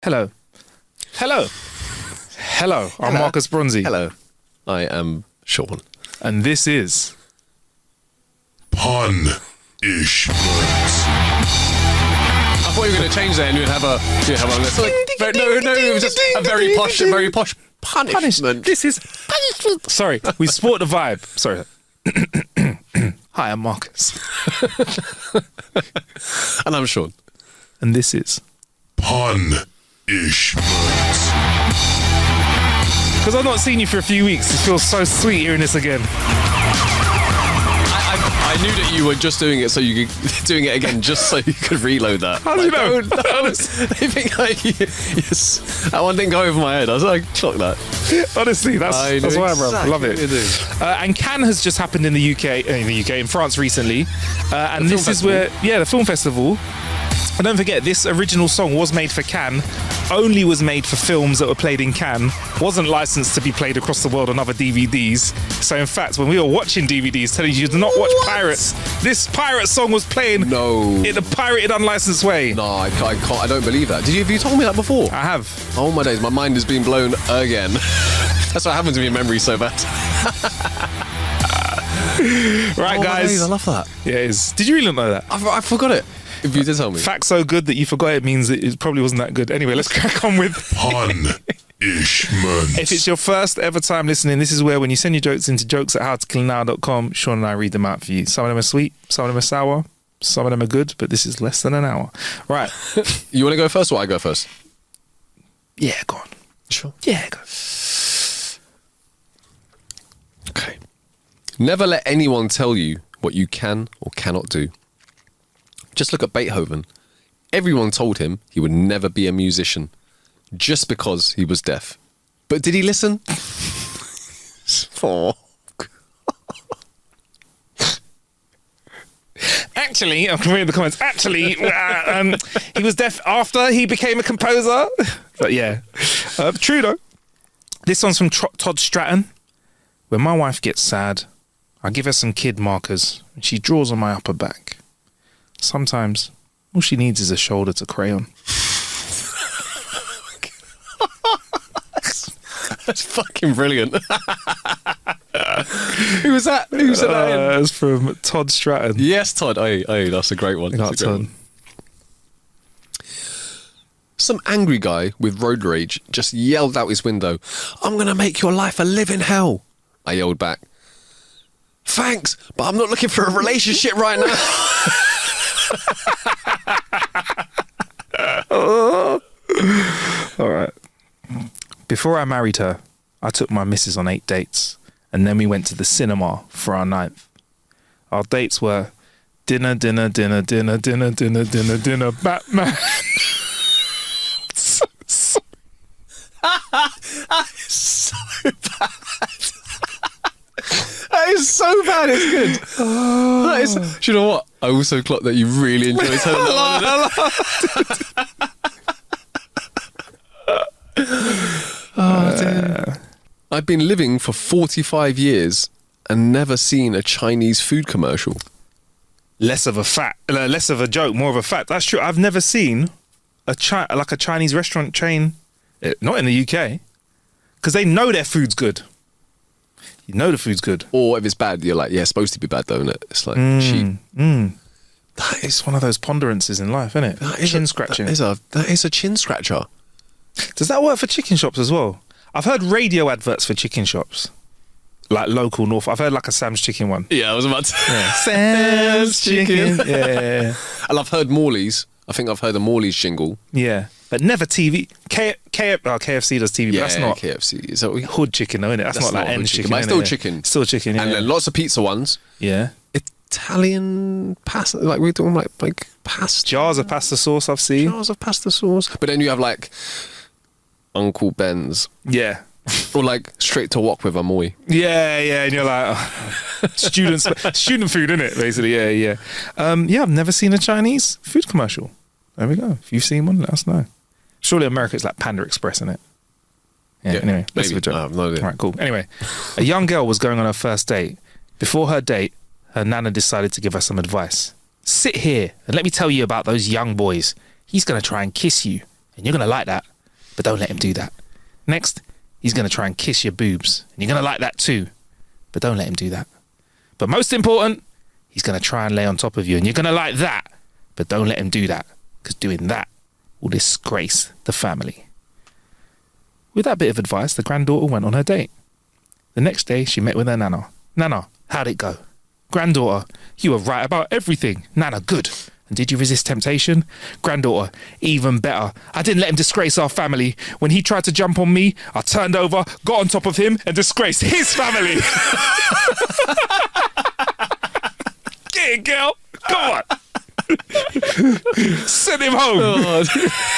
Hello. Hello. Hello. I'm Hello. Marcus Bronzy. Hello, I am Sean. And this is... Pun-ish words. I thought you were going to change that and you'd have a list. But no, it was just a very posh punishment. This is... Sorry, we sport the vibe. Sorry. Hi, I'm Marcus. And I'm Sean. And this is... Pun-ish words. Because I've not seen you for a few weeks, it feels so sweet hearing this again. I knew that you were just doing it so you could doing it again just so you could reload that. How do you know? They think yes. That one didn't go over my head. I was like, clock that. Honestly, that's why, bro. exactly Love what you do. it. And Cannes has just happened in the in France recently. And this is film where, the film festival. And don't forget, this original song was made for Cannes, only was made for films that were played in Cannes, wasn't licensed to be played across the world on other DVDs. So in fact, when we were watching DVDs telling you to not watch Pirates, this pirate song was playing in a pirated, unlicensed way. No, I can't. I don't believe that. Have you told me that before? I have. Oh my days, my mind has been blown again. That's what happens when your memory's so bad. Right, Oh my guys. days, I love that. Yeah, it is. Did you really not know that? I forgot it. If you did tell me. Fact so good that you forgot it means it probably wasn't that good. Anyway, let's crack on with... Pun-ish words. If it's your first ever time listening, this is where when you send your jokes into jokes@howtokillnow.com, Sean and I read them out for you. Some of them are sweet, some of them are sour, some of them are good, but this is less than an hour. Right. You want to go first or I go first? Yeah, go on. Sure. Yeah, go. Okay. Never let anyone tell you what you can or cannot do. Just look at Beethoven. Everyone told him he would never be a musician just because he was deaf. But did he listen? Oh. Actually, I can read the comments. Actually, he was deaf after he became a composer. But yeah. True though. This one's from Todd Stratton. When my wife gets sad, I give her some kid markers and she draws on my upper back. Sometimes all she needs is a shoulder to crayon. That's fucking brilliant. Who was that? Who said that? It's from Todd Stratton. Yes, Todd. Oh, that's a great one. That's a great one. Some angry guy with road rage just yelled out his window, "I'm going to make your life a living hell." I yelled back, "Thanks, but I'm not looking for a relationship right now." All right. Before I married her, I took my missus on 8 dates, and then we went to the cinema for our 9th. Our dates were dinner, Batman. So bad. That is so bad, it's good. That is, do you know what? I also clocked that you really enjoyed telling that one. I've been living for 45 years and never seen a Chinese food commercial. Less of a joke, more of a fact. That's true. I've never seen a Chinese restaurant chain, not in the UK, because they know their food's good. You know the food's good. Or if it's bad, you're like, yeah, it's supposed to be bad though, isn't it? It's like cheap. That is one of those ponderances in life, isn't it? Chin scratching. That is a chin scratcher. Does that work for chicken shops as well? I've heard radio adverts for chicken shops. Like local North. I've heard like a Sam's Chicken one. Yeah, I was about to. Yeah. Sam's Chicken. Yeah. And I've heard Morley's. I think I've heard a Morley's jingle. Yeah. But never TV. KFC does TV, but that's not KFC. Is that what hood chicken though, innit? That's not like M's chicken. But it's still chicken. Still chicken, yeah. And then lots of pizza ones. Yeah. Italian pasta. Like we're talking like pasta. Jars of pasta sauce I've seen. Jars of pasta sauce. But then you have like Uncle Ben's. Yeah. Or like straight to wok with Amoy. Yeah, and you're like student food, innit? Basically, yeah. I've never seen a Chinese food commercial. There we go. If you've seen one, let us know. Surely America it's like Panda Express, isn't it? Yeah. Anyway, let's have a joke. I have no idea. All right, cool. Anyway, a young girl was going on her first date. Before her date, her nana decided to give her some advice. Sit here and let me tell you about those young boys. He's going to try and kiss you, and you're going to like that, but don't let him do that. Next, he's going to try and kiss your boobs, and you're going to like that too, but don't let him do that. But most important, he's going to try and lay on top of you, and you're going to like that, but don't let him do that, because doing that will disgrace the family. With that bit of advice, the granddaughter went on her date. The next day, she met with her nana. Nana, how'd it go? Granddaughter, you were right about everything. Nana, good. And did you resist temptation? Granddaughter, even better. I didn't let him disgrace our family. When he tried to jump on me, I turned over, got on top of him, and disgraced his family. Get it, girl. Come on. Send him home. Oh,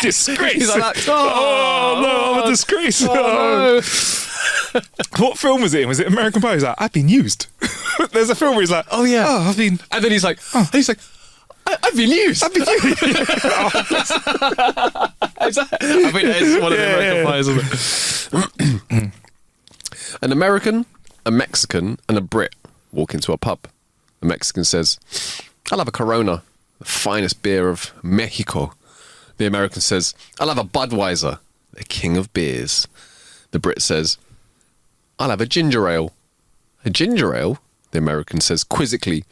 Disgrace. he's like, oh, no, I'm a disgrace. no. What film was it in? Was it American Pie? He's like, I've been used. There's a film where he's like, Oh, yeah. I've been... And then he's like, I've been used. I've been used. I think it's one of the American Pies, isn't it? An American, a Mexican, and a Brit walk into a pub. The Mexican says, I'll have a Corona, the finest beer of Mexico. The American says, I'll have a Budweiser, the king of beers. The Brit says, I'll have a ginger ale. A ginger ale? The American says quizzically.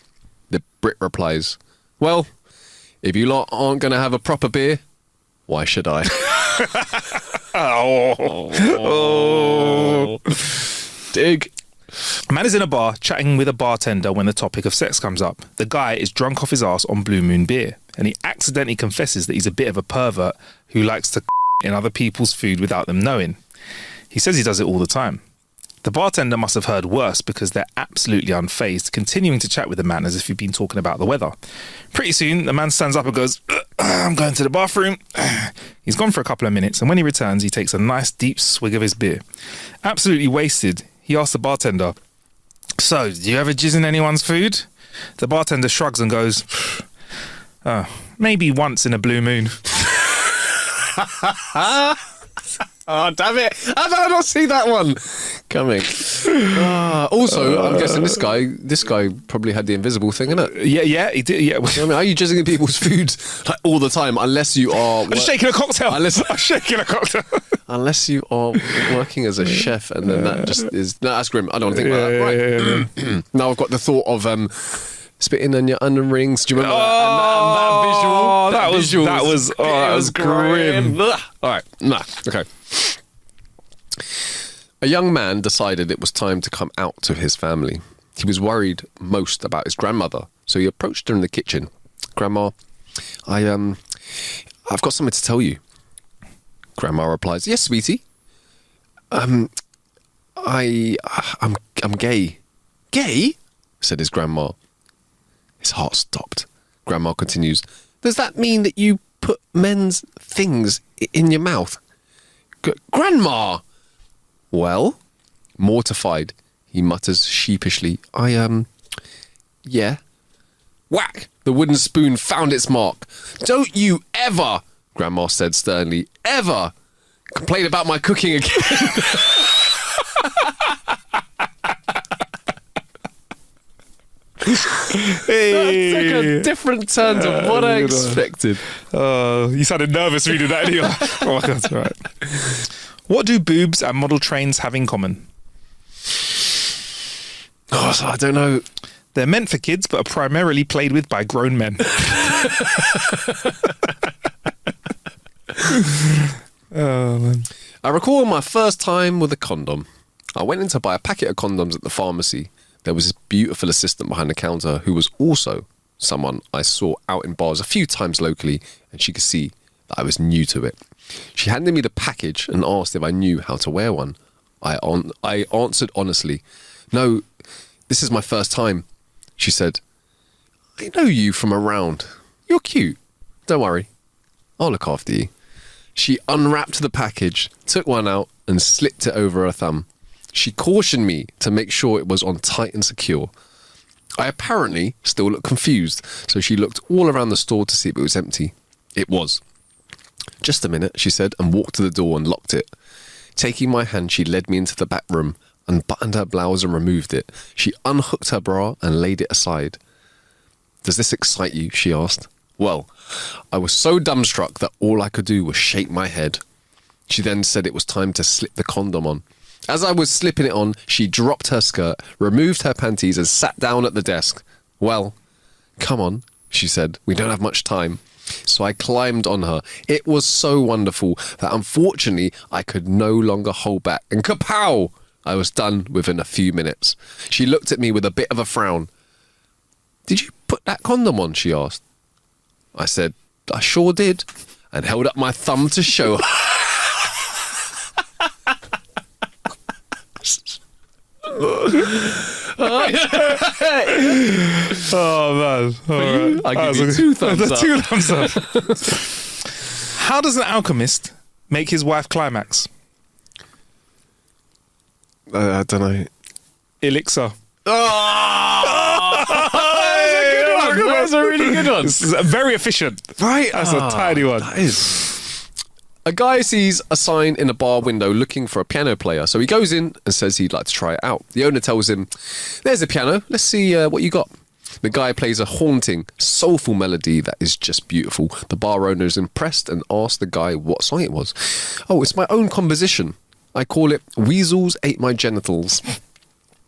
The Brit replies, well, if you lot aren't going to have a proper beer, why should I? Dig. A man is in a bar chatting with a bartender when the topic of sex comes up. The guy is drunk off his ass on Blue Moon beer, and he accidentally confesses that he's a bit of a pervert who likes to in other people's food without them knowing. He says he does it all the time. The bartender must have heard worse because they're absolutely unfazed, continuing to chat with the man as if he'd been talking about the weather. Pretty soon, the man stands up and goes, I'm going to the bathroom. He's gone for a couple of minutes, and when he returns, he takes a nice deep swig of his beer. Absolutely wasted, he asks the bartender, so, do you ever jizz in anyone's food? The bartender shrugs and goes, maybe once in a blue moon. Oh, damn it. How did I not see that one coming? Also, I'm guessing this guy probably had the invisible thing, innit? Yeah, he did, yeah. I mean, are you jizzing in people's food like all the time? Unless you are... I'm shaking a cocktail. I'm shaking a cocktail. Unless you are working as a chef, and then that just is... No, that's grim. I don't want to think about that. Right. Now I've got the thought of... spitting on your onion rings. Do you remember that visual? That was grim. All right. Nah. Okay. A young man decided it was time to come out to his family. He was worried most about his grandmother, so he approached her in the kitchen. Grandma, I've got something to tell you. Grandma replies, yes, sweetie. I'm gay. Gay? Said his grandma. His heart stopped. Grandma continues, does that mean that you put men's things in your mouth? Grandma! Well, mortified, he mutters sheepishly, yeah. Whack! The wooden spoon found its mark. Don't you ever, Grandma said sternly, ever complain about my cooking again. Hey. That took a different turn to what I expected. You sounded nervous reading that anyway. Oh my God, all right. What do boobs and model trains have in common? Oh, I don't know. They're meant for kids, but are primarily played with by grown men. Oh, man. I recall my first time with a condom. I went in to buy a packet of condoms at the pharmacy. There was this beautiful assistant behind the counter who was also someone I saw out in bars a few times locally, and she could see that I was new to it. She handed me the package and asked if I knew how to wear one. I answered honestly, no, this is my first time. She said, I know you from around. You're cute. Don't worry. I'll look after you. She unwrapped the package, took one out, and slipped it over her thumb. She cautioned me to make sure it was on tight and secure. I apparently still looked confused, so she looked all around the store to see if it was empty. It was. Just a minute, she said, and walked to the door and locked it. Taking my hand, she led me into the back room, unbuttoned her blouse and removed it. She unhooked her bra and laid it aside. Does this excite you? She asked. Well, I was so dumbstruck that all I could do was shake my head. She then said it was time to slip the condom on. As I was slipping it on, she dropped her skirt, removed her panties and sat down at the desk. Well, come on, she said. We don't have much time. So I climbed on her. It was so wonderful that unfortunately I could no longer hold back. And kapow! I was done within a few minutes. She looked at me with a bit of a frown. Did you put that condom on? She asked. I said, I sure did, and held up my thumb to show her. Oh man! All right. I give you 2 thumbs up. 2 thumbs up. How does an alchemist make his wife climax? I don't know. Elixir. That's a really good one. This is very efficient. Right? That's a tiny one. That is. A guy sees a sign in a bar window looking for a piano player. So he goes in and says he'd like to try it out. The owner tells him, there's a piano. Let's see what you got. The guy plays a haunting, soulful melody that is just beautiful. The bar owner is impressed and asks the guy what song it was. Oh, it's my own composition. I call it Weasels Ate My Genitals.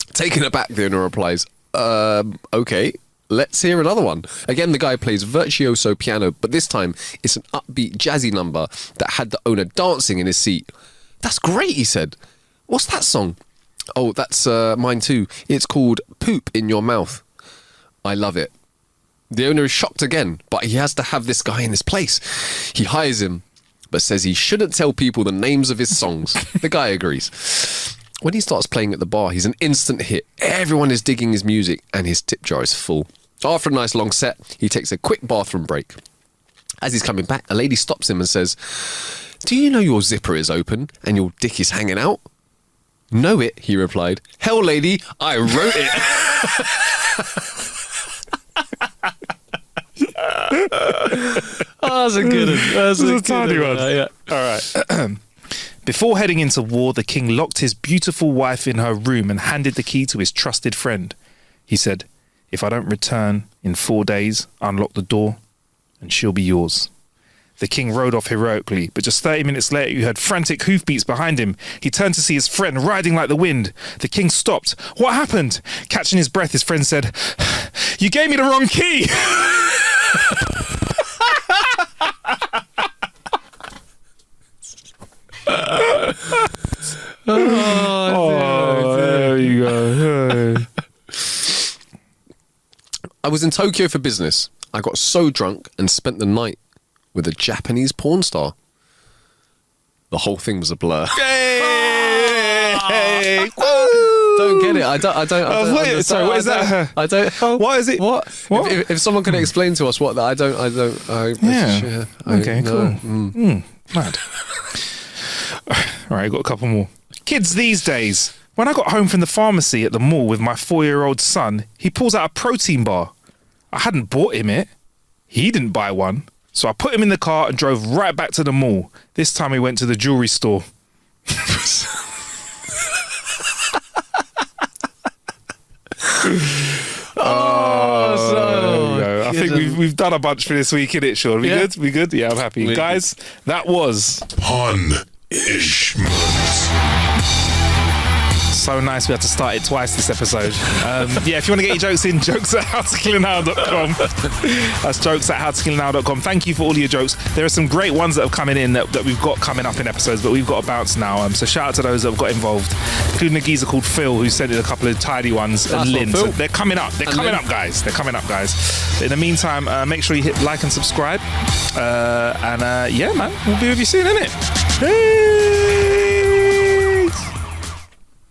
Taken aback, the owner replies, okay. Let's hear another one. Again, the guy plays virtuoso piano, but this time it's an upbeat, jazzy number that had the owner dancing in his seat. That's great, he said. What's that song? Oh, that's mine too. It's called Poop in Your Mouth. I love it. The owner is shocked again, but he has to have this guy in his place. He hires him, but says he shouldn't tell people the names of his songs. The guy agrees. When he starts playing at the bar, he's an instant hit. Everyone is digging his music, and his tip jar is full. After a nice long set, he takes a quick bathroom break. As he's coming back, a lady stops him and says, do you know your zipper is open and your dick is hanging out? Know it, he replied. Hell, lady, I wrote it. Oh, that's a good one. That's a tiny one. Yeah. All right. Before heading into war, the king locked his beautiful wife in her room and handed the key to his trusted friend. He said, if I don't return in 4 days, unlock the door and she'll be yours. The king rode off heroically, but just 30 minutes later he heard frantic hoofbeats behind him. He turned to see his friend riding like the wind. The king stopped. What happened? Catching his breath, his friend said, you gave me the wrong key. There you go. I was in Tokyo for business. I got so drunk and spent the night with a Japanese porn star. The whole thing was a blur. Hey! Don't get it. I don't understand. Sorry, what is that? I don't. What is it? What? What? If someone can explain to us what that, I don't. Yeah. Okay, cool. Mad. All right, got a couple more. Kids these days. When I got home from the pharmacy at the mall with my 4-year-old son, he pulls out a protein bar. I hadn't bought him it. He didn't buy one. So I put him in the car and drove right back to the mall. This time we went to the jewelry store. I think we've done a bunch for this week, innit, Sean? We good? We good? Yeah, I'm happy. Guys, that was Punishment. so nice we had to start it twice this episode. Yeah, if you want to get your jokes in, jokes@howtokillanhour.com. That's jokes@howtokillanhour.com. Thank you for all your jokes. There are some great ones that have come in that we've got coming up in episodes, but we've got to bounce now. So shout out to those that have got involved, including a geezer called Phil, who sent in a couple of tidy ones, and Lynn. So they're coming up. They're coming up, guys. They're coming up, guys. In the meantime, make sure you hit like and subscribe. Yeah, man, we'll be with you soon, innit? Hey!